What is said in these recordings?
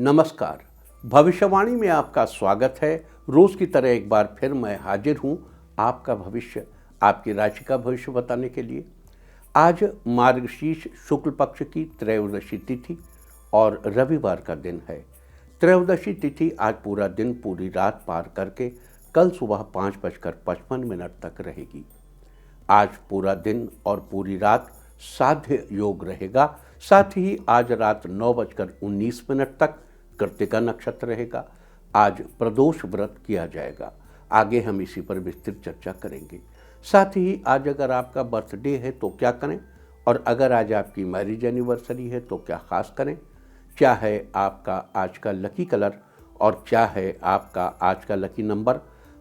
नमस्कार। भविष्यवाणी में आपका स्वागत है। रोज की तरह एक बार फिर मैं हाजिर हूं आपका भविष्य, आपकी राशि का भविष्य बताने के लिए। आज मार्गशीर्ष शुक्ल पक्ष की त्रयोदशी तिथि और रविवार का दिन है। त्रयोदशी तिथि आज पूरा दिन पूरी रात पार करके कल सुबह 5:55 तक रहेगी। आज पूरा दिन और पूरी रात साध्य योग रहेगा। साथ ही आज रात 9:19 तक कृत्तिका नक्षत्र रहेगा। आज प्रदोष व्रत किया जाएगा। आगे हम इसी पर विस्तृत चर्चा करेंगे। साथ ही आज अगर आपका बर्थडे है तो क्या करें, और अगर आज आपकी मैरिज एनिवर्सरी है तो क्या खास करें, क्या है आपका आज का लकी कलर और क्या है आपका आज का लकी नंबर।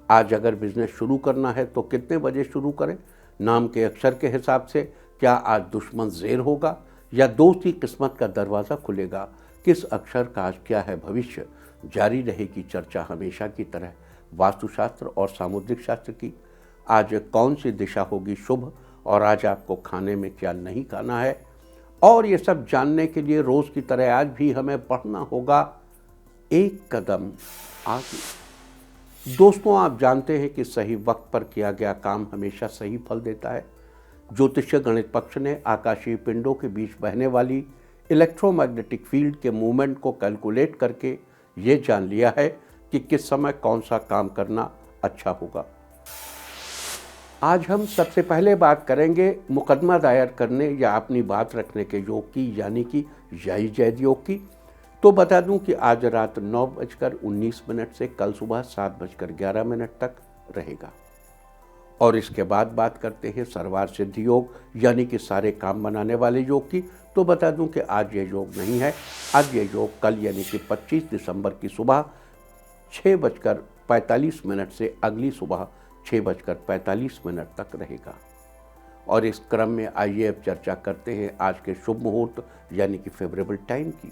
आज अगर बिजनेस शुरू करना है तो कितने बजे शुरू करें, नाम के अक्षर के हिसाब से क्या आज दुश्मन ज़ेर होगा या दोस्त की किस्मत का दरवाज़ा खुलेगा, किस अक्षर का आज क्या है भविष्य। जारी रहेगी चर्चा हमेशा की तरह वास्तुशास्त्र और सामुद्रिक शास्त्र की। आज कौन सी दिशा होगी शुभ और आज आपको खाने में क्या नहीं खाना है, और ये सब जानने के लिए रोज़ की तरह आज भी हमें बढ़ना होगा एक कदम आगे। दोस्तों, आप जानते हैं कि सही वक्त पर किया गया काम हमेशा सही फल देता है। ज्योतिषीय गणित पक्ष ने आकाशीय पिंडों के बीच बहने वाली इलेक्ट्रोमैग्नेटिक फील्ड के मूवमेंट को कैलकुलेट करके ये जान लिया है कि किस समय कौन सा काम करना अच्छा होगा। आज हम सबसे पहले बात करेंगे मुकदमा दायर करने या अपनी बात रखने के योग की, यानी कि याई जैद योग की। तो बता दूं कि आज रात 9:19 से कल सुबह 7:11 तक रहेगा। और इसके बाद बात करते हैं सर्वार्थ सिद्धि योग, यानी कि सारे काम बनाने वाले योग की। तो बता दूं कि आज ये योग नहीं है। आज ये योग कल यानी कि 25 दिसंबर की सुबह 6:45 से अगली सुबह 6:45 तक रहेगा। और इस क्रम में आइए अब चर्चा करते हैं आज के शुभ मुहूर्त यानी कि फेवरेबल टाइम की।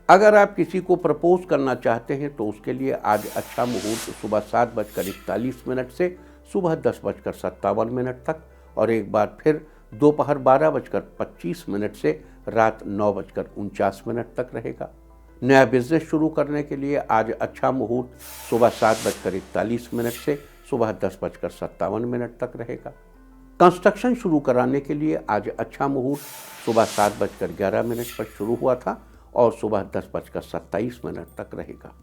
अगर आप किसी को प्रपोज करना चाहते हैं तो उसके लिए आज अच्छा मुहूर्त सुबह 7:41 से सुबह 10:57 तक, और एक बार फिर दोपहर 12:25 से रात 9:49 तक रहेगा। नया बिजनेस शुरू करने के लिए आज अच्छा मुहूर्त सुबह 7:41 से सुबह 10:57 तक रहेगा। कंस्ट्रक्शन शुरू कराने के लिए आज अच्छा मुहूर्त सुबह 7:11 पर शुरू हुआ था और सुबह 10:27 तक रहेगा।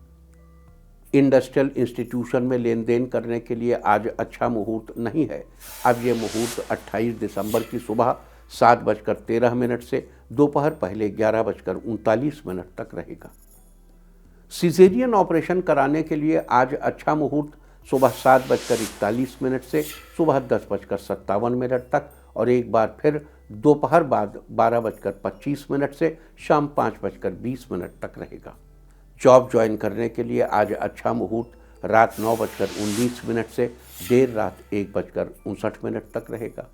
इंडस्ट्रियल इंस्टीट्यूशन में लेन देन करने के लिए आज अच्छा मुहूर्त नहीं है। अब ये मुहूर्त 28 दिसंबर की सुबह 7:13 से दोपहर पहले 11:39 तक रहेगा। सिजेरियन ऑपरेशन कराने के लिए आज अच्छा मुहूर्त सुबह 7:41 से सुबह 10:57 तक, और एक बार फिर दोपहर बाद 12:25 से शाम 5:20 तक रहेगा। जॉब ज्वाइन करने के लिए आज अच्छा मुहूर्त रात 9:19 से देर रात 1:59 तक रहेगा।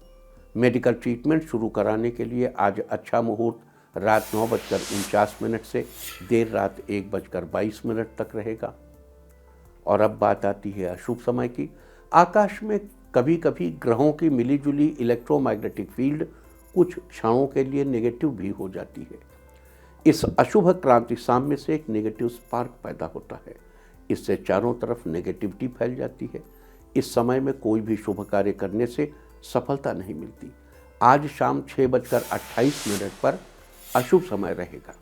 मेडिकल ट्रीटमेंट शुरू कराने के लिए आज अच्छा मुहूर्त रात 9:49 से देर रात 1:22 तक रहेगा। और अब बात आती है अशुभ समय की। आकाश में कभी कभी ग्रहों की मिलीजुली इलेक्ट्रोमैग्नेटिक फील्ड कुछ क्षणों के लिए नेगेटिव भी हो जाती है। इस अशुभ क्रांति साम्य से एक नेगेटिव स्पार्क पैदा होता है। इससे चारों तरफ नेगेटिविटी फैल जाती है। इस समय में कोई भी शुभ कार्य करने से सफलता नहीं मिलती। आज शाम 6:28 पर अशुभ समय रहेगा।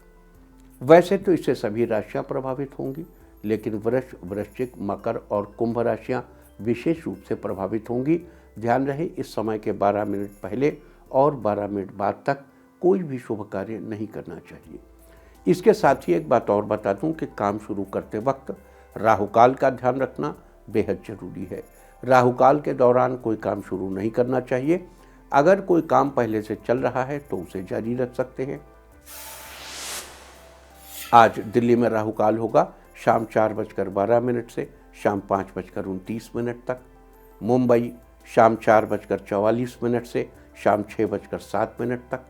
वैसे तो इससे सभी राशियां प्रभावित होंगी, लेकिन वृष, वृश्चिक, मकर और कुंभ राशियां विशेष रूप से प्रभावित होंगी। ध्यान रहे, इस समय के 12 मिनट पहले और 12 मिनट बाद तक कोई भी शुभ कार्य नहीं करना चाहिए। इसके साथ ही एक बात और बता दूं कि काम शुरू करते वक्त राहुकाल का ध्यान रखना बेहद जरूरी है। राहुकाल के दौरान कोई काम शुरू नहीं करना चाहिए। अगर कोई काम पहले से चल रहा है तो उसे जारी रख सकते हैं। आज दिल्ली में राहुकाल होगा शाम 4:12 से शाम 5:29 तक। मुंबई शाम 4:44 से शाम 6:07 तक।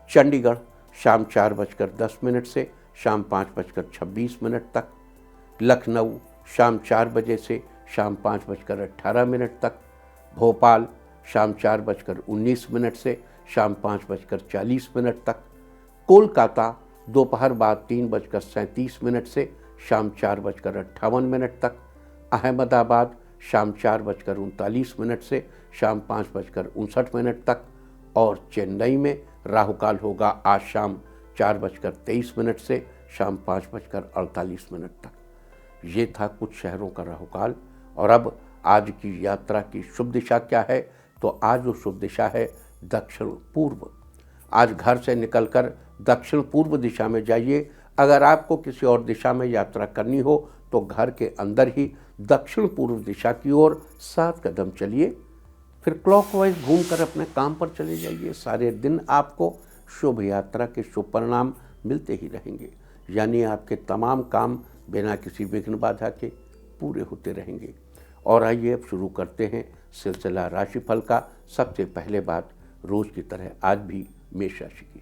चंडीगढ़ शाम 4:10 से शाम 5:26 तक। लखनऊ शाम 4 बजे से शाम 5:18 तक। भोपाल शाम 4:19 से शाम 5:40 तक। कोलकाता दोपहर बाद 3:37 से शाम 4:58 तक, अहमदाबाद शाम 4:39 से शाम 5:59 तक, और चेन्नई में राहु काल होगा आज शाम 4:23 से शाम 5:48 तक। ये था कुछ शहरों का राहु काल। और अब आज की यात्रा की शुभ दिशा क्या है? तो आज जो शुभ दिशा है दक्षिण पूर्व। आज घर से निकलकर दक्षिण पूर्व दिशा में जाइए। अगर आपको किसी और दिशा में यात्रा करनी हो तो घर के अंदर ही दक्षिण पूर्व दिशा की ओर 7 कदम चलिए, फिर क्लॉकवाइज घूमकर अपने काम पर चले जाइए। सारे दिन आपको शुभ यात्रा के शुभ परिणाम मिलते ही रहेंगे, यानी आपके तमाम काम बिना किसी विघ्न बाधा के पूरे होते रहेंगे। और आइए अब शुरू करते हैं सिलसिला राशिफल का। सबसे पहले बात रोज की तरह आज भी मेष राशि की।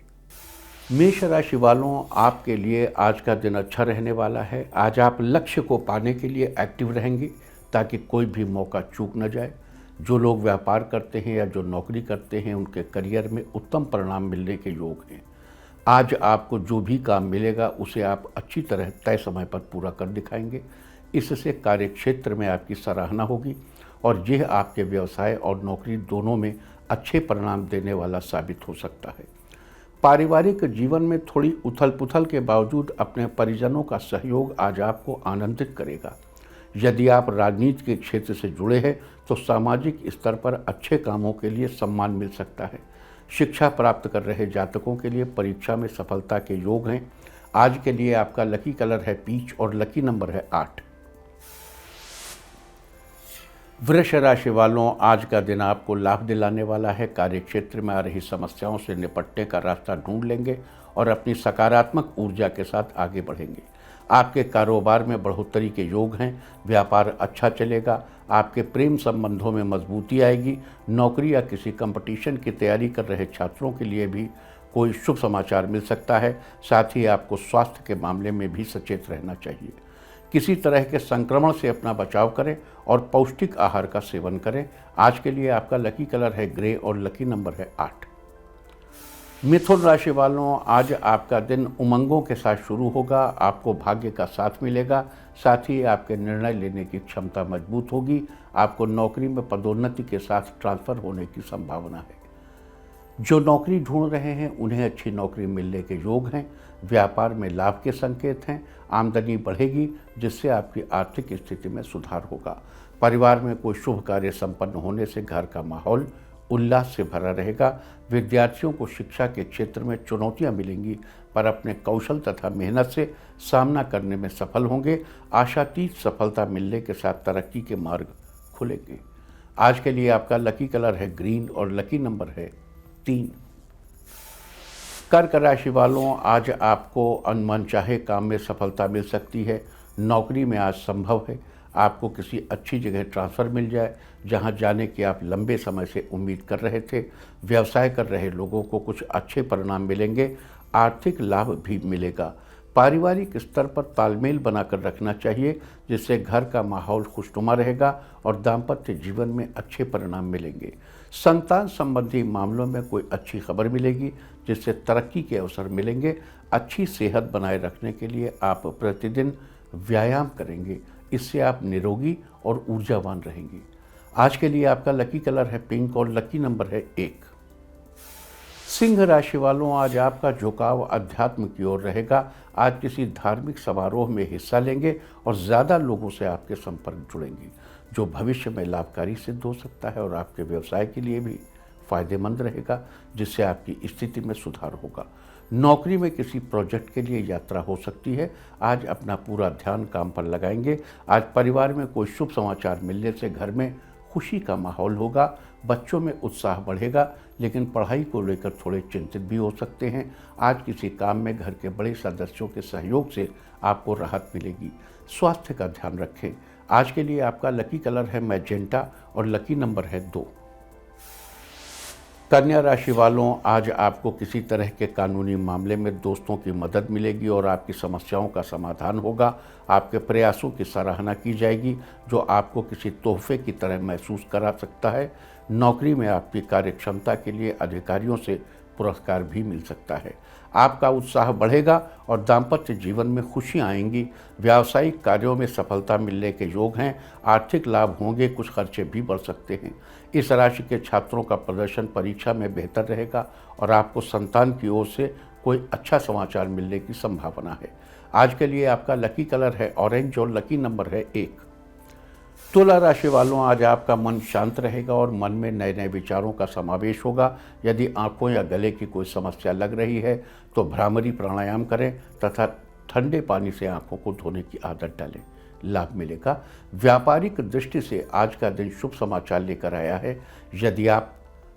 मेष राशि वालों, आपके लिए आज का दिन अच्छा रहने वाला है। आज आप लक्ष्य को पाने के लिए एक्टिव रहेंगे ताकि कोई भी मौका चूक न जाए। जो लोग व्यापार करते हैं या जो नौकरी करते हैं उनके करियर में उत्तम परिणाम मिलने के योग हैं। आज आपको जो भी काम मिलेगा उसे आप अच्छी तरह तय समय पर पूरा कर दिखाएंगे। इससे कार्यक्षेत्र में आपकी सराहना होगी और यह आपके व्यवसाय और नौकरी दोनों में अच्छे परिणाम देने वाला साबित हो सकता है। पारिवारिक जीवन में थोड़ी उथल पुथल के बावजूद अपने परिजनों का सहयोग आज आपको आनंदित करेगा। यदि आप राजनीति के क्षेत्र से जुड़े हैं तो सामाजिक स्तर पर अच्छे कामों के लिए सम्मान मिल सकता है। शिक्षा प्राप्त कर रहे जातकों के लिए परीक्षा में सफलता के योग हैं। आज के लिए आपका लकी कलर है पीच और लकी नंबर है 8। वृष राशि वालों, आज का दिन आपको लाभ दिलाने वाला है। कार्यक्षेत्र में आ रही समस्याओं से निपटने का रास्ता ढूंढ लेंगे और अपनी सकारात्मक ऊर्जा के साथ आगे बढ़ेंगे। आपके कारोबार में बढ़ोतरी के योग हैं। व्यापार अच्छा चलेगा। आपके प्रेम संबंधों में मजबूती आएगी। नौकरी या किसी कंपटीशन की तैयारी कर रहे छात्रों के लिए भी कोई शुभ समाचार मिल सकता है। साथ ही आपको स्वास्थ्य के मामले में भी सचेत रहना चाहिए। किसी तरह के संक्रमण से अपना बचाव करें और पौष्टिक आहार का सेवन करें। आज के लिए आपका लकी कलर है ग्रे और लकी नंबर है 8। मिथुन राशि वालों, आज आपका दिन उमंगों के साथ शुरू होगा। आपको भाग्य का साथ मिलेगा। साथ ही आपके निर्णय लेने की क्षमता मजबूत होगी। आपको नौकरी में पदोन्नति के साथ ट्रांसफर होने की संभावना है। जो नौकरी ढूंढ रहे हैं उन्हें अच्छी नौकरी मिलने के योग हैं। व्यापार में लाभ के संकेत हैं। आमदनी बढ़ेगी जिससे आपकी आर्थिक स्थिति में सुधार होगा। परिवार में कोई शुभ कार्य संपन्न होने से घर का माहौल उल्लास से भरा रहेगा। विद्यार्थियों को शिक्षा के क्षेत्र में चुनौतियां मिलेंगी पर अपने कौशल तथा मेहनत से सामना करने में सफल होंगे। आशातीत सफलता मिलने के साथ तरक्की के मार्ग खुलेंगे। आज के लिए आपका लकी कलर है ग्रीन और लकी नंबर है 3। कर्क राशि वालों, आज आपको अनमनचाहे काम में सफलता मिल सकती है। नौकरी में आज संभव है आपको किसी अच्छी जगह ट्रांसफ़र मिल जाए जहां जाने की आप लंबे समय से उम्मीद कर रहे थे। व्यवसाय कर रहे लोगों को कुछ अच्छे परिणाम मिलेंगे। आर्थिक लाभ भी मिलेगा। पारिवारिक स्तर पर तालमेल बनाकर रखना चाहिए जिससे घर का माहौल खुशनुमा रहेगा और दाम्पत्य जीवन में अच्छे परिणाम मिलेंगे। संतान संबंधी मामलों में कोई अच्छी खबर मिलेगी जिससे तरक्की के अवसर मिलेंगे। अच्छी सेहत बनाए रखने के लिए आप प्रतिदिन व्यायाम करेंगे। इससे आप निरोगी और ऊर्जावान रहेंगे। आज के लिए आपका लकी कलर है पिंक और लकी नंबर है 1। सिंह राशि वालों, आज आपका झुकाव अध्यात्म की ओर रहेगा। आज किसी धार्मिक समारोह में हिस्सा लेंगे और ज़्यादा लोगों से आपके संपर्क जुड़ेंगे जो भविष्य में लाभकारी सिद्ध हो सकता है और आपके व्यवसाय के लिए भी फायदेमंद रहेगा जिससे आपकी स्थिति में सुधार होगा। नौकरी में किसी प्रोजेक्ट के लिए यात्रा हो सकती है। आज अपना पूरा ध्यान काम पर लगाएंगे। आज परिवार में कोई शुभ समाचार मिलने से घर में खुशी का माहौल होगा। बच्चों में उत्साह बढ़ेगा लेकिन पढ़ाई को लेकर थोड़े चिंतित भी हो सकते हैं। आज किसी काम में घर के बड़े सदस्यों के सहयोग से आपको राहत मिलेगी। स्वास्थ्य का ध्यान रखें। आज के लिए आपका लकी कलर है मैजेंटा और लकी नंबर है 2। कन्या राशि वालों, आज आपको किसी तरह के कानूनी मामले में दोस्तों की मदद मिलेगी और आपकी समस्याओं का समाधान होगा। आपके प्रयासों की सराहना की जाएगी जो आपको किसी तोहफे की तरह महसूस करा सकता है। नौकरी में आपकी कार्यक्षमता के लिए अधिकारियों से पुरस्कार भी मिल सकता है। आपका उत्साह बढ़ेगा और दाम्पत्य जीवन में खुशियाँ आएंगी। व्यावसायिक कार्यों में सफलता मिलने के योग हैं। आर्थिक लाभ होंगे, कुछ खर्चे भी बढ़ सकते हैं। इस राशि के छात्रों का प्रदर्शन परीक्षा में बेहतर रहेगा और आपको संतान की ओर से कोई अच्छा समाचार मिलने की संभावना है। आज के लिए आपका लकी कलर है ऑरेंज और लकी नंबर है 1। तुला राशि वालों, आज आपका मन शांत रहेगा और मन में नए नए विचारों का समावेश होगा। यदि आंखों या गले की कोई समस्या लग रही है तो भ्रामरी प्राणायाम करें तथा ठंडे पानी से आंखों को धोने की आदत डालें, लाभ मिलेगा। व्यापारिक दृष्टि से आज का दिन शुभ समाचार लेकर आया है। यदि आप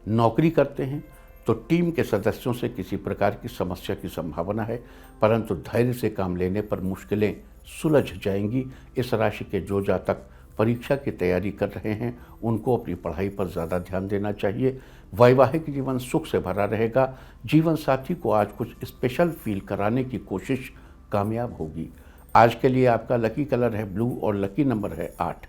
नौकरी करते हैं तो टीम के सदस्यों से किसी प्रकार की समस्या की संभावना है, परंतु धैर्य से काम लेने पर मुश्किलें सुलझ जाएंगी। इस राशि के जो जातक परीक्षा की तैयारी कर रहे हैं उनको अपनी पढ़ाई पर ज़्यादा ध्यान देना चाहिए। वैवाहिक जीवन सुख से भरा रहेगा। जीवन साथी को आज कुछ स्पेशल फील कराने की कोशिश कामयाब होगी। आज के लिए आपका लकी कलर है ब्लू और लकी नंबर है 8।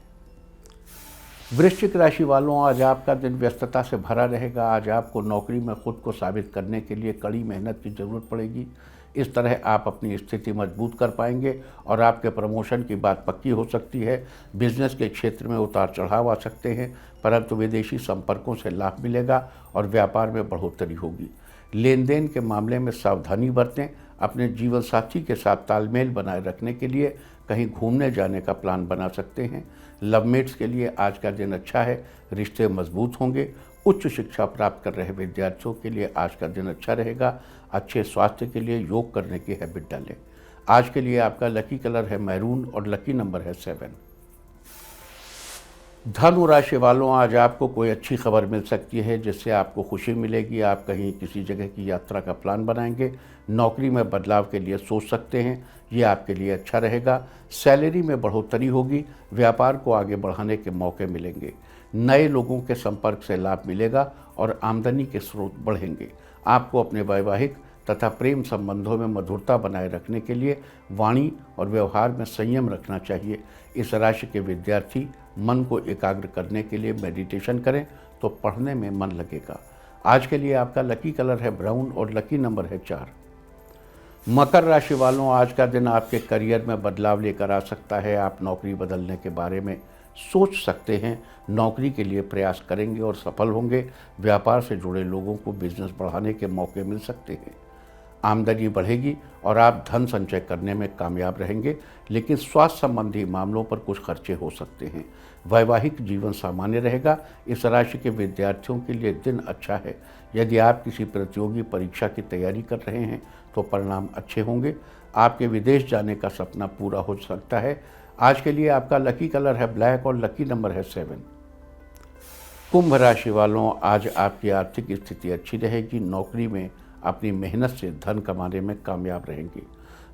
वृश्चिक राशि वालों, आज आपका दिन व्यस्तता से भरा रहेगा। आज आपको नौकरी में खुद को साबित करने के लिए कड़ी मेहनत की जरूरत पड़ेगी। इस तरह आप अपनी स्थिति मजबूत कर पाएंगे और आपके प्रमोशन की बात पक्की हो सकती है। बिजनेस के क्षेत्र में उतार चढ़ाव आ सकते हैं, परंतु विदेशी संपर्कों से लाभ मिलेगा और व्यापार में बढ़ोतरी होगी। लेन देन के मामले में सावधानी बरतें। अपने जीवन साथी के साथ तालमेल बनाए रखने के लिए कहीं घूमने जाने का प्लान बना सकते हैं। लवमेट्स के लिए आज का दिन अच्छा है, रिश्ते मजबूत होंगे। उच्च शिक्षा प्राप्त कर रहे विद्यार्थियों के लिए आज का दिन अच्छा रहेगा। अच्छे स्वास्थ्य के लिए योग करने की हैबिट डालें। आज के लिए आपका लकी कलर है मैरून और लकी नंबर है 7। धनु राशि वालों, आज आपको कोई अच्छी खबर मिल सकती है जिससे आपको खुशी मिलेगी। आप कहीं किसी जगह की यात्रा का प्लान बनाएंगे। नौकरी में बदलाव के लिए सोच सकते हैं, ये आपके लिए अच्छा रहेगा। सैलरी में बढ़ोतरी होगी। व्यापार को आगे बढ़ाने के मौके मिलेंगे। नए लोगों के संपर्क से लाभ मिलेगा और आमदनी के स्रोत बढ़ेंगे। आपको अपने वैवाहिक तथा प्रेम संबंधों में मधुरता बनाए रखने के लिए वाणी और व्यवहार में संयम रखना चाहिए। इस राशि के विद्यार्थी मन को एकाग्र करने के लिए मेडिटेशन करें तो पढ़ने में मन लगेगा। आज के लिए आपका लकी कलर है ब्राउन और लकी नंबर है 4। मकर राशि वालों, आज का दिन आपके करियर में बदलाव लेकर आ सकता है। आप नौकरी बदलने के बारे में सोच सकते हैं। नौकरी के लिए प्रयास करेंगे और सफल होंगे। व्यापार से जुड़े लोगों को बिजनेस बढ़ाने के मौके मिल सकते हैं। आमदनी बढ़ेगी और आप धन संचय करने में कामयाब रहेंगे, लेकिन स्वास्थ्य संबंधी मामलों पर कुछ खर्चे हो सकते हैं। वैवाहिक जीवन सामान्य रहेगा। इस राशि के विद्यार्थियों के लिए दिन अच्छा है। यदि आप किसी प्रतियोगी परीक्षा की तैयारी कर रहे हैं तो परिणाम अच्छे होंगे। आपके विदेश जाने का सपना पूरा हो सकता है। आज के लिए आपका लकी कलर है ब्लैक और लकी नंबर है 7। कुंभ राशि वालों, आज आपकी आर्थिक स्थिति अच्छी रहेगी। नौकरी में अपनी मेहनत से धन कमाने में कामयाब रहेंगे।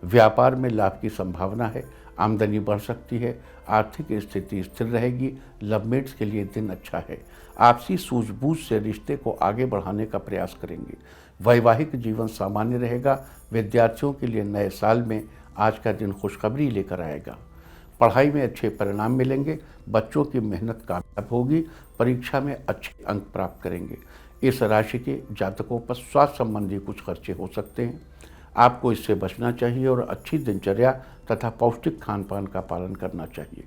व्यापार में लाभ की संभावना है। आमदनी बढ़ सकती है। आर्थिक स्थिति स्थिर रहेगी। लवमेट्स के लिए दिन अच्छा है। आपसी सूझबूझ से रिश्ते को आगे बढ़ाने का प्रयास करेंगे। वैवाहिक जीवन सामान्य रहेगा। विद्यार्थियों के लिए नए साल में आज का दिन खुशखबरी लेकर आएगा। पढ़ाई में अच्छे परिणाम मिलेंगे। बच्चों की मेहनत कामयाब होगी। परीक्षा में अच्छे अंक प्राप्त करेंगे। इस राशि के जातकों पर स्वास्थ्य संबंधी कुछ खर्चे हो सकते हैं। आपको इससे बचना चाहिए और अच्छी दिनचर्या तथा पौष्टिक खान पान का पालन करना चाहिए।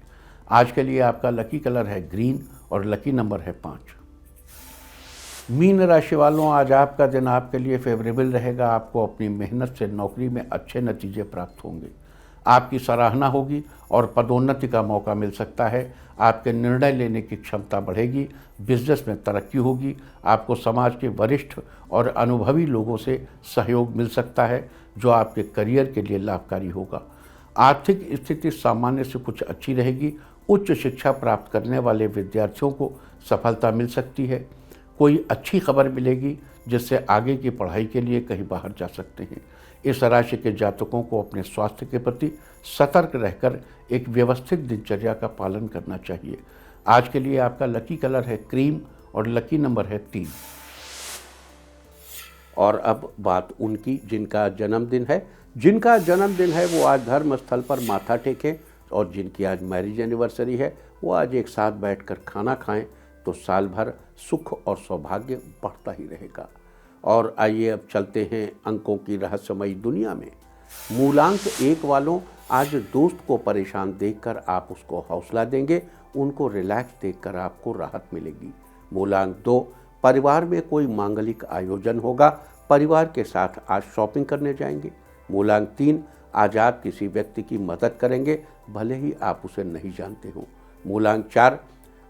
आज के लिए आपका लकी कलर है ग्रीन और लकी नंबर है 5। मीन राशि वालों, आज आपका दिन आपके लिए फेवरेबल रहेगा। आपको अपनी मेहनत से नौकरी में अच्छे नतीजे प्राप्त होंगे। आपकी सराहना होगी और पदोन्नति का मौका मिल सकता है। आपके निर्णय लेने की क्षमता बढ़ेगी। बिजनेस में तरक्की होगी। आपको समाज के वरिष्ठ और अनुभवी लोगों से सहयोग मिल सकता है जो आपके करियर के लिए लाभकारी होगा। आर्थिक स्थिति सामान्य से कुछ अच्छी रहेगी। उच्च शिक्षा प्राप्त करने वाले विद्यार्थियों को सफलता मिल सकती है। कोई अच्छी खबर मिलेगी जिससे आगे की पढ़ाई के लिए कहीं बाहर जा सकते हैं। इस राशि के जातकों को अपने स्वास्थ्य के प्रति सतर्क रहकर एक व्यवस्थित दिनचर्या का पालन करना चाहिए। आज के लिए आपका लकी कलर है क्रीम और लकी नंबर है 3। और अब बात उनकी जिनका जन्मदिन है। जिनका जन्मदिन है वो आज धर्म स्थल पर माथा टेकें और जिनकी आज मैरिज एनिवर्सरी है वो आज एक साथ बैठकर खाना खाएं तो साल भर सुख और सौभाग्य बढ़ता ही रहेगा। और आइए अब चलते हैं अंकों की रहस्यमयी दुनिया में। मूलांक 1 वालों, आज दोस्त को परेशान देखकर आप उसको हौसला देंगे, उनको रिलैक्स देखकर आपको राहत मिलेगी। मूलांक 2, परिवार में कोई मांगलिक आयोजन होगा, परिवार के साथ आज शॉपिंग करने जाएंगे। मूलांक 3, आज आप किसी व्यक्ति की मदद करेंगे, भले ही आप उसे नहीं जानते हो। मूलांक 4,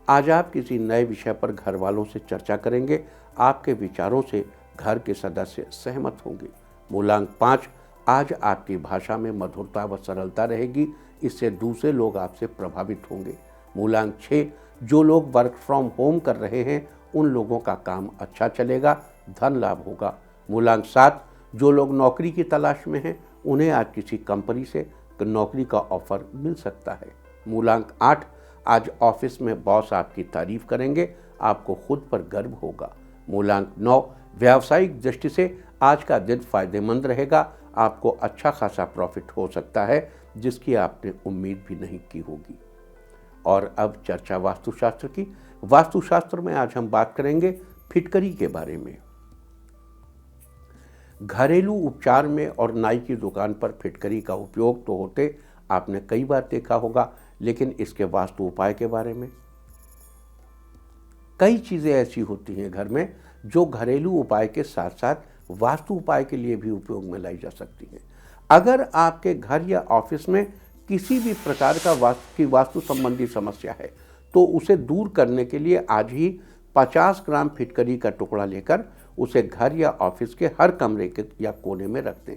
आज आप किसी नए विषय पर घर वालों से चर्चा करेंगे, आपके विचारों से घर के सदस्य सहमत होंगे। मूलांक 5, आज आपकी भाषा में मधुरता व सरलता रहेगी, इससे दूसरे लोग आपसे प्रभावित होंगे। मूलांक 6, जो लोग वर्क फ्रॉम होम कर रहे हैं उन लोगों का काम अच्छा चलेगा, धन लाभ होगा। मूलांक 7, जो लोग नौकरी की तलाश में हैं उन्हें आज किसी कंपनी से नौकरी का ऑफर मिल सकता है। मूलांक 8, आज ऑफिस में बॉस आपकी तारीफ करेंगे, आपको खुद पर गर्व होगा। मूलांक 9, व्यावसायिक दृष्टि से आज का दिन फायदेमंद रहेगा, आपको अच्छा खासा प्रॉफिट हो सकता है जिसकी आपने उम्मीद भी नहीं की होगी। और अब चर्चा वास्तुशास्त्र की। वास्तुशास्त्र में आज हम बात करेंगे फिटकरी के बारे में। घरेलू उपचार में और नाई की दुकान पर फिटकरी का उपयोग तो होते आपने कई बार देखा होगा, लेकिन इसके वास्तु उपाय के बारे में। कई चीज़ें ऐसी होती हैं घर में जो घरेलू उपाय के साथ साथ वास्तु उपाय के लिए भी उपयोग में लाई जा सकती हैं। अगर आपके घर या ऑफिस में किसी भी प्रकार का वास्तु संबंधी समस्या है तो उसे दूर करने के लिए आज ही 50 ग्राम फिटकरी का टुकड़ा लेकर उसे घर या ऑफिस के हर कमरे के या कोने में रख दें।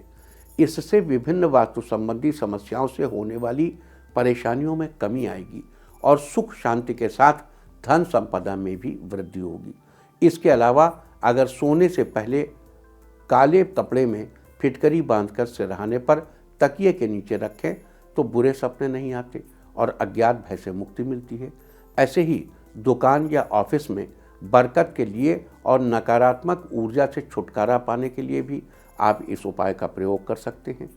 इससे विभिन्न वास्तु संबंधी समस्याओं से होने वाली परेशानियों में कमी आएगी और सुख शांति के साथ धन संपदा में भी वृद्धि होगी। इसके अलावा अगर सोने से पहले काले कपड़े में फिटकरी बांधकर सिरहाने पर तकिए के नीचे रखें तो बुरे सपने नहीं आते और अज्ञात भय से मुक्ति मिलती है। ऐसे ही दुकान या ऑफिस में बरकत के लिए और नकारात्मक ऊर्जा से छुटकारा पाने के लिए भी आप इस उपाय का प्रयोग कर सकते हैं।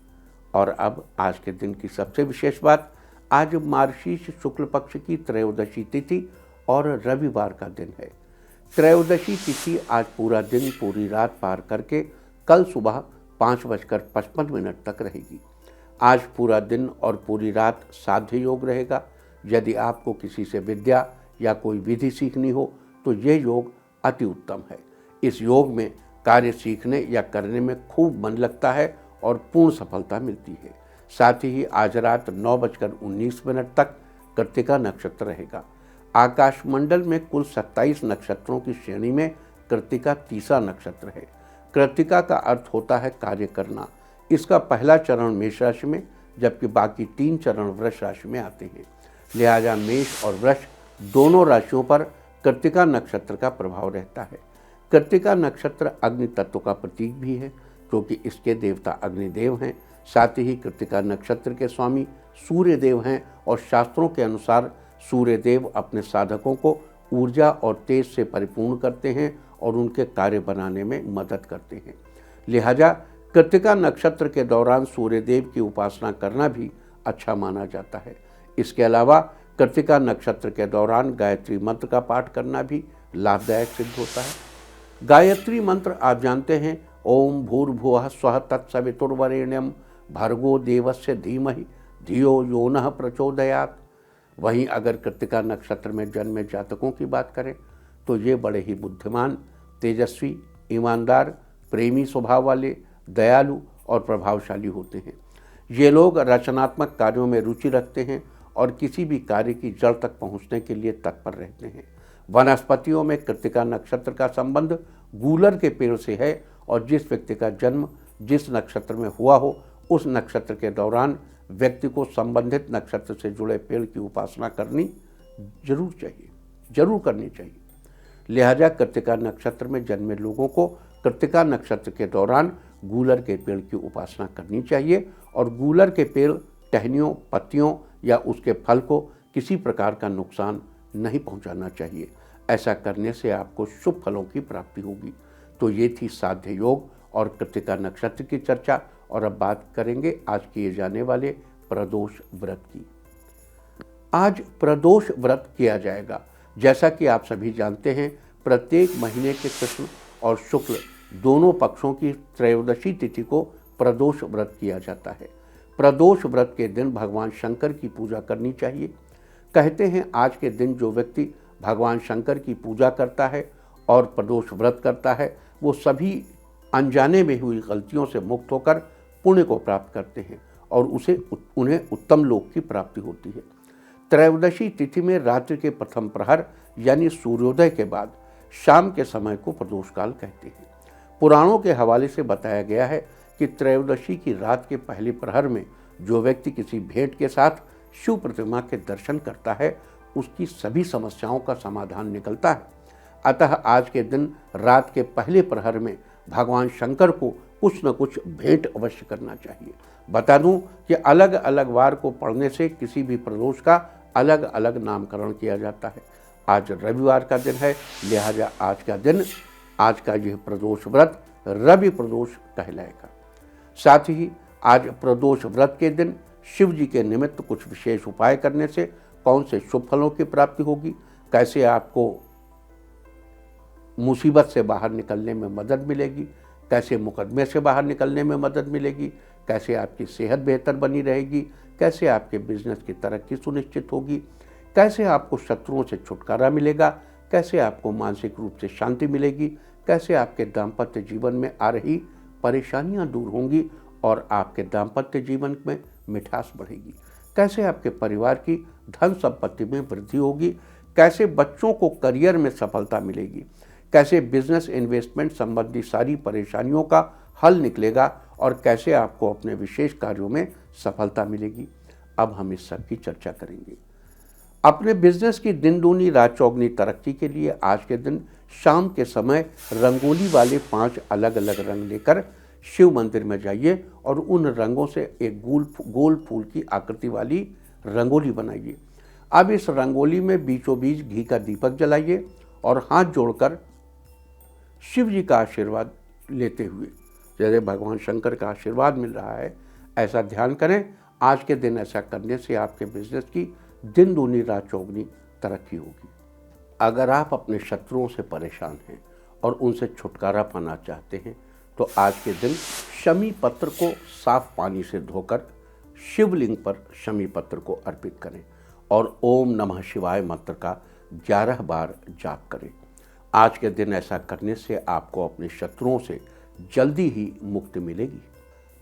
और अब आज के दिन की सबसे विशेष बात, आज मार्गशीर्ष शुक्ल पक्ष की त्रयोदशी तिथि और रविवार का दिन है। त्रयोदशी तिथि आज पूरा दिन पूरी रात पार करके कल सुबह 5:55 तक रहेगी। आज पूरा दिन और पूरी रात साध्य योग रहेगा। यदि आपको किसी से विद्या या कोई विधि सीखनी हो तो ये योग अति उत्तम है। इस योग में कार्य सीखने या करने में खूब मन लगता है और पूर्ण सफलता मिलती है। साथ ही आज रात 9:19 तक कृत्तिका नक्षत्र रहेगा। आकाशमंडल में कुल 27 नक्षत्रों की श्रेणी में कृत्तिका तीसरा नक्षत्र है। कृत्तिका का अर्थ होता है कार्य करना। इसका पहला चरण मेष राशि में, जबकि बाकी 3 चरण वृष राशि में आते हैं। लिहाजा मेष और वृष दोनों राशियों पर कृत्तिका नक्षत्र का प्रभाव रहता है। कृत्तिका नक्षत्र अग्नि तत्व का प्रतीक भी है क्योंकि इसके देवता अग्निदेव हैं। साथ ही कृत्तिका नक्षत्र के स्वामी सूर्य देव हैं और शास्त्रों के अनुसार सूर्य देव अपने साधकों को ऊर्जा और तेज से परिपूर्ण करते हैं और उनके कार्य बनाने में मदद करते हैं। लिहाजा कृत्तिका नक्षत्र के दौरान सूर्य देव की उपासना करना भी अच्छा माना जाता है। इसके अलावा कृत्तिका नक्षत्र के दौरान गायत्री मंत्र का पाठ करना भी लाभदायक सिद्ध होता है। गायत्री मंत्र आप जानते हैं, ओम भूर्भुवः स्वः तत्सवितुर्वरेण्यं भर्गो देवस्य धीमहि धियो यो नः प्रचोदयात्। वहीं अगर कृत्तिका नक्षत्र में जन्मे जातकों की बात करें तो ये बड़े ही बुद्धिमान, तेजस्वी, ईमानदार, प्रेमी स्वभाव वाले, दयालु और प्रभावशाली होते हैं। ये लोग रचनात्मक कार्यों में रुचि रखते हैं और किसी भी कार्य की जड़ तक पहुंचने के लिए तत्पर रहते हैं। वनस्पतियों में कृत्तिका नक्षत्र का संबंध गूलर के पेड़ से है और जिस व्यक्ति का जन्म जिस नक्षत्र में हुआ हो उस नक्षत्र के दौरान व्यक्ति को संबंधित नक्षत्र से जुड़े पेड़ की उपासना करनी जरूर करनी चाहिए। लिहाजा कृत्तिका नक्षत्र में जन्मे लोगों को कृत्तिका नक्षत्र के दौरान गूलर के पेड़ की उपासना करनी चाहिए और गूलर के पेड़ टहनियों, पत्तियों या उसके फल को किसी प्रकार का नुकसान नहीं पहुंचाना चाहिए। ऐसा करने से आपको शुभ फलों की प्राप्ति होगी। तो ये थी साध्य योग और कृत्तिका नक्षत्र की चर्चा। और अब बात करेंगे आज किए जाने वाले प्रदोष व्रत की। आज प्रदोष व्रत किया जाएगा। जैसा कि आप सभी जानते हैं, प्रत्येक महीने के कृष्ण और शुक्ल दोनों पक्षों की त्रयोदशी तिथि को प्रदोष व्रत किया जाता है। प्रदोष व्रत के दिन भगवान शंकर की पूजा करनी चाहिए। कहते हैं आज के दिन जो व्यक्ति भगवान शंकर की पूजा करता है और प्रदोष व्रत करता है, वो सभी अनजाने में हुई गलतियों से मुक्त होकर पुण्य को प्राप्त करते हैं और उन्हें उत्तम लोक की प्राप्ति होती है। त्रयोदशी तिथि में रात्रि के प्रथम प्रहर यानी सूर्योदय के बाद शाम के समय को प्रदोष काल कहते हैं। पुराणों के हवाले से बताया गया है कि त्रयोदशी की रात के पहले प्रहर में जो व्यक्ति किसी भेंट के साथ शिव प्रतिमा के दर्शन करता है, उसकी सभी समस्याओं का समाधान निकलता है। अतः आज के दिन रात के पहले प्रहर में भगवान शंकर को कुछ न कुछ भेंट अवश्य करना चाहिए। बता दूं कि अलग अलग वार को पढ़ने से किसी भी प्रदोष का अलग अलग नामकरण किया जाता है। आज रविवार का दिन है, लिहाजा आज का यह प्रदोष व्रत रवि प्रदोष कहलाएगा। साथ ही आज प्रदोष व्रत के दिन शिव जी के निमित्त कुछ विशेष उपाय करने से कौन से शुभ फलों की प्राप्ति होगी, कैसे आपको मुसीबत से बाहर निकलने में मदद मिलेगी, कैसे मुकदमे से बाहर निकलने में मदद मिलेगी, कैसे आपकी सेहत बेहतर बनी रहेगी, कैसे आपके बिजनेस की तरक्की सुनिश्चित होगी, कैसे आपको शत्रुओं से छुटकारा मिलेगा, कैसे आपको मानसिक रूप से शांति मिलेगी, कैसे आपके दाम्पत्य जीवन में आ रही परेशानियां दूर होंगी और आपके दाम्पत्य जीवन में मिठास बढ़ेगी, कैसे आपके परिवार की धन संपत्ति में वृद्धि होगी, कैसे बच्चों को करियर में सफलता मिलेगी, कैसे बिजनेस इन्वेस्टमेंट संबंधी सारी परेशानियों का हल निकलेगा और कैसे आपको अपने विशेष कार्यों में सफलता मिलेगी। अब हम इस सब की चर्चा करेंगे। अपने बिजनेस की दिन दूनी रात चौगनी तरक्की के लिए आज के दिन शाम के समय रंगोली वाले 5 अलग अलग रंग लेकर शिव मंदिर में जाइए और उन रंगों से एक गोल फूल की आकृति वाली रंगोली बनाइए। अब इस रंगोली में बीचों बीच घी का दीपक जलाइए और हाथ जोड़कर शिव जी का आशीर्वाद लेते हुए, जैसे भगवान शंकर का आशीर्वाद मिल रहा है, ऐसा ध्यान करें। आज के दिन ऐसा करने से आपके बिजनेस की दिन दूनी रात चौगनी तरक्की होगी। अगर आप अपने शत्रुओं से परेशान हैं और उनसे छुटकारा पाना चाहते हैं तो आज के दिन शमी पत्र को साफ पानी से धोकर शिवलिंग पर शमी पत्र को अर्पित करें और ओम नमः शिवाय मंत्र का 11 बार जाप करें। आज के दिन ऐसा करने से आपको अपने शत्रुओं से जल्दी ही मुक्ति मिलेगी।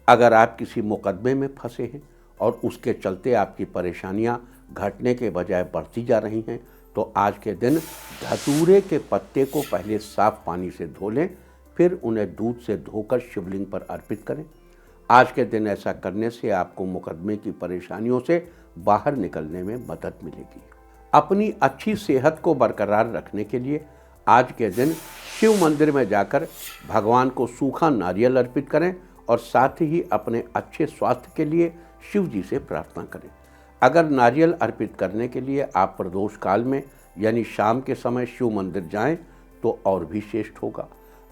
अगर आप किसी मुकदमे में फंसे हैं और उसके चलते आपकी परेशानियां घटने के बजाय बढ़ती जा रही हैं तो आज के दिन धतूरे के पत्ते को पहले साफ पानी से धो लें, फिर उन्हें दूध से धोकर शिवलिंग पर अर्पित करें। आज के दिन ऐसा करने से आपको मुकदमे की परेशानियों से बाहर निकलने में मदद मिलेगी। अपनी अच्छी सेहत को बरकरार रखने के लिए आज के दिन शिव मंदिर में जाकर भगवान को सूखा नारियल अर्पित करें और साथ ही अपने अच्छे स्वास्थ्य के लिए शिव जी से प्रार्थना करें। अगर नारियल अर्पित करने के लिए आप प्रदोष काल में यानी शाम के समय शिव मंदिर जाएं तो और भी श्रेष्ठ होगा।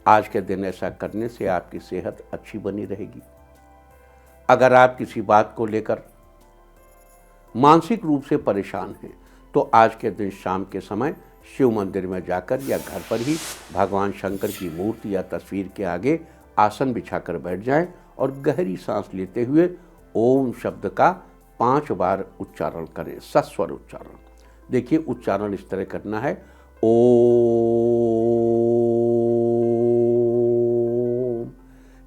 आज के दिन ऐसा करने से आपकी सेहत अच्छी बनी रहेगी। अगर आप किसी बात को लेकर मानसिक रूप से परेशान हैं तो आज के दिन शाम के समय शिव मंदिर में जाकर या घर पर ही भगवान शंकर की मूर्ति या तस्वीर के आगे आसन बिछाकर बैठ जाएं और गहरी सांस लेते हुए ओम शब्द का 5 बार उच्चारण करें, सस्वर उच्चारण। देखिए उच्चारण इस तरह करना है, ओम,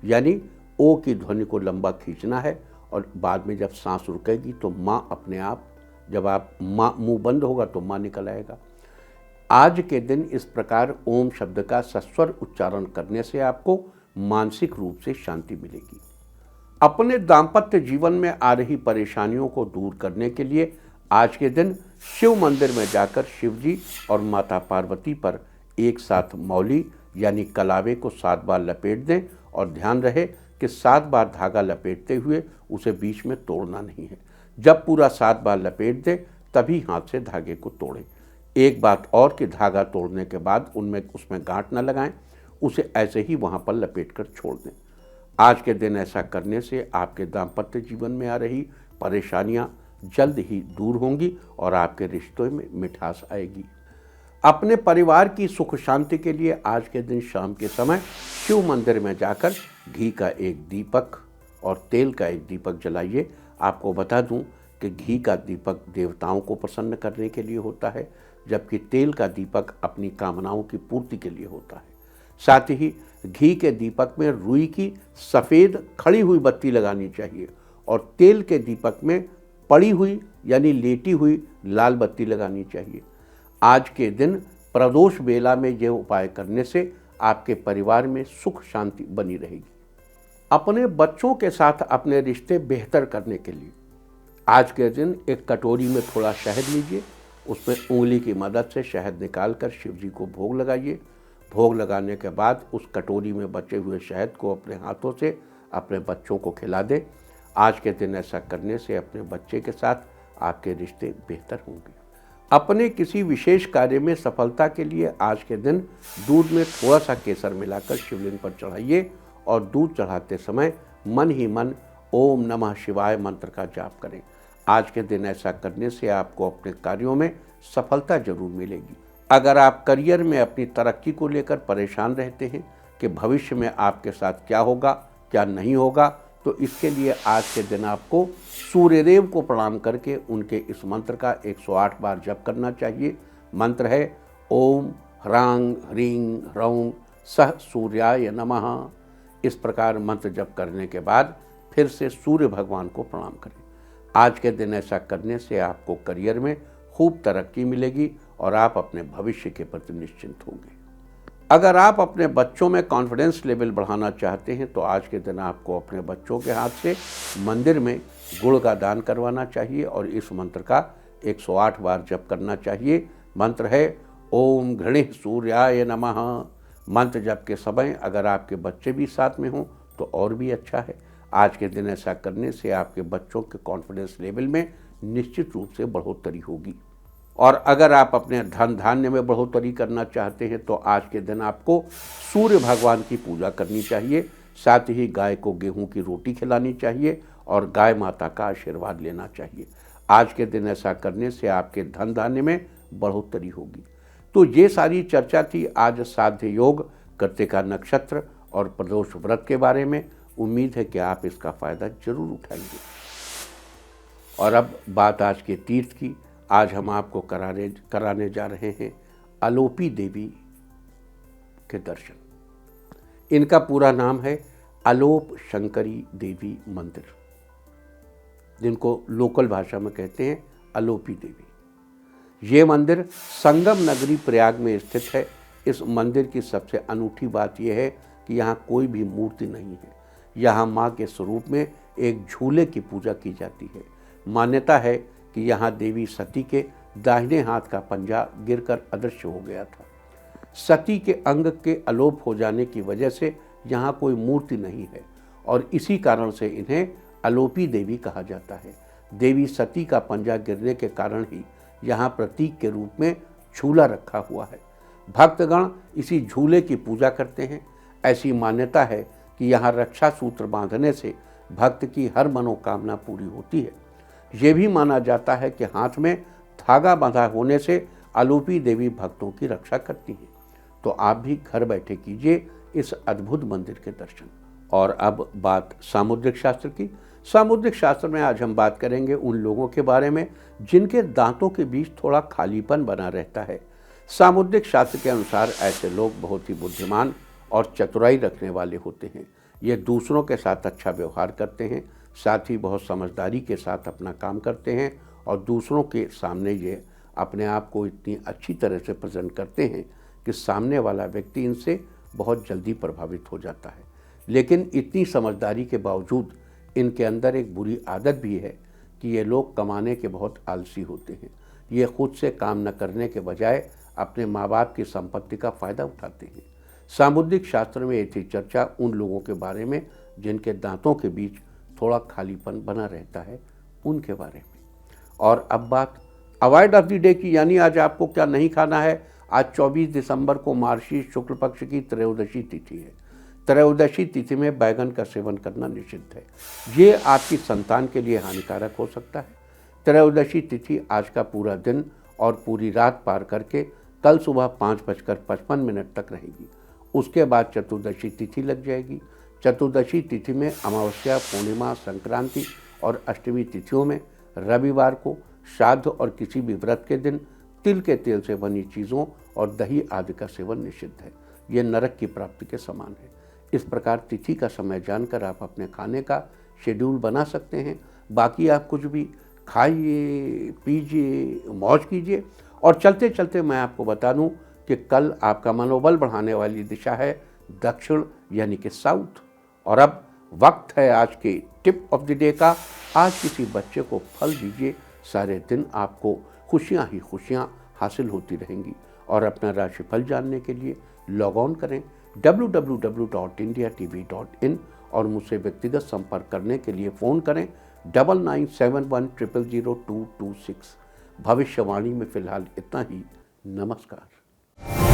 यानी ओ की ध्वनि को लंबा खींचना है और बाद में जब सांस रुकेगी तो माँ अपने आप, जब आप माँ मुंह बंद होगा तो माँ निकल आएगा। आज के दिन इस प्रकार ओम शब्द का सस्वर उच्चारण करने से आपको मानसिक रूप से शांति मिलेगी। अपने दाम्पत्य जीवन में आ रही परेशानियों को दूर करने के लिए आज के दिन शिव मंदिर में जाकर शिव जी और माता पार्वती पर एक साथ मौली यानी कलावे को 7 बार लपेट दें और ध्यान रहे कि 7 बार धागा लपेटते हुए उसे बीच में तोड़ना नहीं है। जब पूरा 7 बार लपेट दें तभी हाथ से धागे को तोड़ें। एक बात और कि धागा तोड़ने के बाद उसमें गांठ न लगाएं, उसे ऐसे ही वहाँ पर लपेट कर छोड़ दें। आज के दिन ऐसा करने से आपके दाम्पत्य जीवन में आ रही परेशानियां जल्द ही दूर होंगी और आपके रिश्तों में मिठास आएगी। अपने परिवार की सुख शांति के लिए आज के दिन शाम के समय शिव मंदिर में जाकर घी का एक दीपक और तेल का एक दीपक जलाइए। आपको बता दूं कि घी का दीपक देवताओं को प्रसन्न करने के लिए होता है, जबकि तेल का दीपक अपनी कामनाओं की पूर्ति के लिए होता है। साथ ही घी के दीपक में रुई की सफ़ेद खड़ी हुई बत्ती लगानी चाहिए और तेल के दीपक में पड़ी हुई यानी लेटी हुई लाल बत्ती लगानी चाहिए। आज के दिन प्रदोष बेला में यह उपाय करने से आपके परिवार में सुख शांति बनी रहेगी। अपने बच्चों के साथ अपने रिश्ते बेहतर करने के लिए आज के दिन एक कटोरी में थोड़ा शहद लीजिए, उसमें उंगली की मदद से शहद निकालकर शिव जी को भोग लगाइए। भोग लगाने के बाद उस कटोरी में बचे हुए शहद को अपने हाथों से अपने बच्चों को खिला दें। आज के दिन ऐसा करने से अपने बच्चे के साथ आपके रिश्ते बेहतर होंगे। अपने किसी विशेष कार्य में सफलता के लिए आज के दिन दूध में थोड़ा सा केसर मिलाकर शिवलिंग पर चढ़ाइए और दूध चढ़ाते समय मन ही मन ओम नमः शिवाय मंत्र का जाप करें। आज के दिन ऐसा करने से आपको अपने कार्यों में सफलता जरूर मिलेगी। अगर आप करियर में अपनी तरक्की को लेकर परेशान रहते हैं कि भविष्य में आपके साथ क्या होगा क्या नहीं होगा, तो इसके लिए आज के दिन आपको सूर्यदेव को प्रणाम करके उनके इस मंत्र का 108 बार जप करना चाहिए। मंत्र है ओम ह्रांग ह्रीं ह्रौं सह सूर्याय नमः। इस प्रकार मंत्र जप करने के बाद फिर से सूर्य भगवान को प्रणाम करें। आज के दिन ऐसा करने से आपको करियर में खूब तरक्की मिलेगी और आप अपने भविष्य के प्रति निश्चिंत होंगे। अगर आप अपने बच्चों में कॉन्फिडेंस लेवल बढ़ाना चाहते हैं तो आज के दिन आपको अपने बच्चों के हाथ से मंदिर में गुड़ का दान करवाना चाहिए और इस मंत्र का 108 बार जप करना चाहिए। मंत्र है ओम घृणिः सूर्याय नमः। मंत्र जप के समय अगर आपके बच्चे भी साथ में हों तो और भी अच्छा है। आज के दिन ऐसा करने से आपके बच्चों के कॉन्फिडेंस लेवल में निश्चित रूप से बढ़ोतरी होगी। और अगर आप अपने धन धान्य में बढ़ोतरी करना चाहते हैं तो आज के दिन आपको सूर्य भगवान की पूजा करनी चाहिए। साथ ही गाय को गेहूं की रोटी खिलानी चाहिए और गाय माता का आशीर्वाद लेना चाहिए। आज के दिन ऐसा करने से आपके धन धान्य में बढ़ोतरी होगी। तो ये सारी चर्चा थी आज साध्य योग, कृत्तिका नक्षत्र और प्रदोष व्रत के बारे में। उम्मीद है कि आप इसका फायदा जरूर उठाएंगे। और अब बात आज के तीर्थ की। आज हम आपको कराने जा रहे हैं अलोपी देवी के दर्शन। इनका पूरा नाम है अलोप शंकरी देवी मंदिर, जिनको लोकल भाषा में कहते हैं अलोपी देवी। ये मंदिर संगम नगरी प्रयाग में स्थित है। इस मंदिर की सबसे अनूठी बात यह है कि यहाँ कोई भी मूर्ति नहीं है। यहाँ माँ के स्वरूप में एक झूले की पूजा की जाती है। मान्यता है कि यहाँ देवी सती के दाहिने हाथ का पंजा गिरकर अदृश्य हो गया था। सती के अंग के अलोप हो जाने की वजह से यहाँ कोई मूर्ति नहीं है और इसी कारण से इन्हें अलोपी देवी कहा जाता है। देवी सती का पंजा गिरने के कारण ही यहाँ प्रतीक के रूप में झूला रखा हुआ है। भक्तगण इसी झूले की पूजा करते हैं। ऐसी मान्यता है कि यहाँ रक्षा सूत्र बांधने से भक्त की हर मनोकामना पूरी होती है। ये भी माना जाता है कि हाथ में धागा बांधा होने से अलोपी देवी भक्तों की रक्षा करती हैं। तो आप भी घर बैठे कीजिए इस अद्भुत मंदिर के दर्शन। और अब बात सामुद्रिक शास्त्र की। सामुद्रिक शास्त्र में आज हम बात करेंगे उन लोगों के बारे में जिनके दांतों के बीच थोड़ा खालीपन बना रहता है। सामुद्रिक शास्त्र के अनुसार ऐसे लोग बहुत ही बुद्धिमान और चतुराई रखने वाले होते हैं। ये दूसरों के साथ अच्छा व्यवहार करते हैं, साथ ही बहुत समझदारी के साथ अपना काम करते हैं और दूसरों के सामने ये अपने आप को इतनी अच्छी तरह से प्रेजेंट करते हैं कि सामने वाला व्यक्ति इनसे बहुत जल्दी प्रभावित हो जाता है। लेकिन इतनी समझदारी के बावजूद इनके अंदर एक बुरी आदत भी है कि ये लोग कमाने के बहुत आलसी होते हैं। ये खुद से काम न करने के बजाय अपने माँ बाप की संपत्ति का फ़ायदा उठाते हैं। सामुद्रिक शास्त्र में ऐसी चर्चा उन लोगों के बारे में जिनके दांतों के बीच थोड़ा खालीपन बना रहता है, उनके बारे में। और अब बात अवॉइड ऑफ द डे की, यानी आज आपको क्या नहीं खाना है। आज 24 दिसंबर को मार्गशीर्ष शुक्ल पक्ष की त्रयोदशी तिथि है। त्रयोदशी तिथि में बैगन का सेवन करना निषिद्ध है। ये आपकी संतान के लिए हानिकारक हो सकता है। त्रयोदशी तिथि आज का पूरा दिन और पूरी रात पार करके कल सुबह 5:55 तक रहेगी। उसके बाद चतुर्दशी तिथि लग जाएगी। चतुर्दशी तिथि में अमावस्या, पूर्णिमा, संक्रांति और अष्टमी तिथियों में रविवार को श्राद्ध और किसी भी व्रत के दिन तिल के तेल से बनी चीज़ों और दही आदि का सेवन निषिद्ध है। ये नरक की प्राप्ति के समान है। इस प्रकार तिथि का समय जानकर आप अपने खाने का शेड्यूल बना सकते हैं। बाकी आप कुछ भी खाइए, पीजिए, मौज कीजिए। और चलते चलते मैं आपको बता दूं कि कल आपका मनोबल बढ़ाने वाली दिशा है दक्षिण यानी कि साउथ। और अब वक्त है आज के टिप ऑफ द डे का। आज किसी बच्चे को फल दीजिए, सारे दिन आपको खुशियां ही खुशियां हासिल होती रहेंगी। और अपना राशिफल जानने के लिए लॉग ऑन करें www.indiatv.in और मुझसे व्यक्तिगत संपर्क करने के लिए फ़ोन करें 9971000226। भविष्यवाणी में फ़िलहाल इतना ही। नमस्कार।